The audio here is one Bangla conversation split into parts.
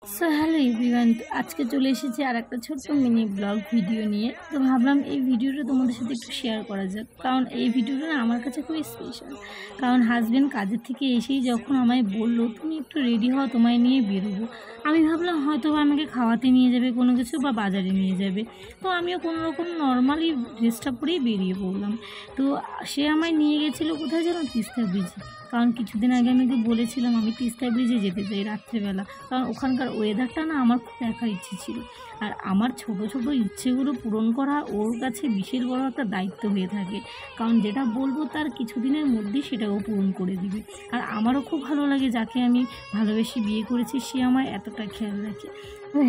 সো হ্যালো এভরিওয়ান, আজকে চলে এসেছি আর একটা ছোট্ট মিনি ব্লগ ভিডিও নিয়ে। তো ভাবলাম এই ভিডিওটা তোমাদের সাথে একটু শেয়ার করা যাক, কারণ এই ভিডিওটা না আমার কাছে খুবই স্পেশাল। কারণ হাজব্যান্ড কাজের থেকে এসেই যখন আমায় বললো তুমি একটু রেডি হও, তোমায় নিয়ে বেরোবো, আমি ভাবলাম হয়তো আমাকে খাওয়াতে নিয়ে যাবে কোনো কিছু বা বাজারে নিয়ে যাবে। তো আমিও কোনো রকম নর্মালি ড্রেসটা পরেই বেরিয়ে পড়লাম। তো সে আমায় নিয়ে গেছিলো কোথায় যেন, তিস্তা ব্রিজে। কারণ কিছুদিন আগে আমি ওকে বলেছিলাম আমি তিস্তা ব্রিজে যেতে চাই রাত্রেবেলা, কারণ ওখানকার ওয়েদারটা না আমার খুব দেখার ইচ্ছে ছিল। আর আমার ছোট ছোট ইচ্ছেগুলো পূরণ করা ওর কাছে বিশাল বড় একটা দায়িত্ব হয়ে থাকে, কারণ যেটা বলবো তার কিছুদিনের মধ্যেই সেটাও পূরণ করে দিবে। আর আমারও খুব ভালো লাগে যাকে আমি ভালোবেসে বিয়ে করেছি সে আমার এতটা খেয়াল রাখে।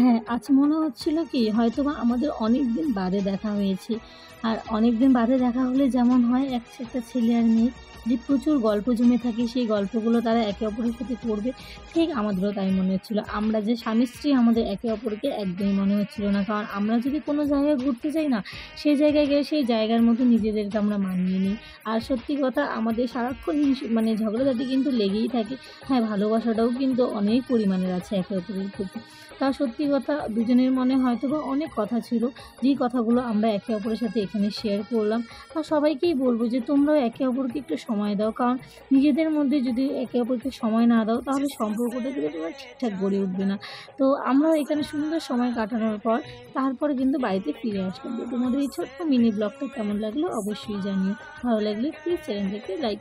হ্যাঁ, আজ মনে হচ্ছিল কি হয়তো বা আমাদের অনেক দিন বাদে দেখা হয়েছে। আর অনেক দিন বাদে দেখা হলে যেমন হয় একটা ছেলে আর মেয়ে যে প্রচুর গল্প জমে থাকে, সেই গল্পগুলো তারা একে অপরের সাথে করবে, ঠিক আমাদেরও তাই মনে হচ্ছিলো। আমরা যে স্বামী স্ত্রী আমাদের একে অপরকে একদমই মনে হচ্ছিল না, কারণ আমরা যদি কোনো জায়গায় ঘুরতে যাই না, সেই জায়গায় গিয়ে সেই জায়গার মতো নিজেদেরকে আমরা মানিয়ে নিই। আর সত্যি কথা আমাদের সারাক্ষণ মানে ঝগড়াঝাটি কিন্তু লেগেই থাকে। হ্যাঁ, ভালোবাসাটাও কিন্তু অনেক পরিমাণের আছে একে অপরের প্রতি। তা সত্যি কথা দুজনের মনে হয়তো বা অনেক কথা ছিল, যেই কথাগুলো আমরা একে অপরের সাথে এখানে শেয়ার করলাম। আর সবাইকেই বলবো যে তোমরাও একে অপরকে একটু সময় দাও, কারণ নিজেদের মধ্যে যদি একে অপরকে সময় না দাও তাহলে সম্পর্কটা কিন্তু তোমার ঠিকঠাক গড়ে উঠবে না। তো আমরাও এখানে সুন্দর সময় কাটানোর পর তারপরে কিন্তু বাড়িতে ফিরে আসলাম। তো তোমাদের এই ছোট্ট মিনি ব্লগটা কেমন লাগলো অবশ্যই জানিও। ভালো লাগলে প্লিজ চ্যানেলটাকে লাইক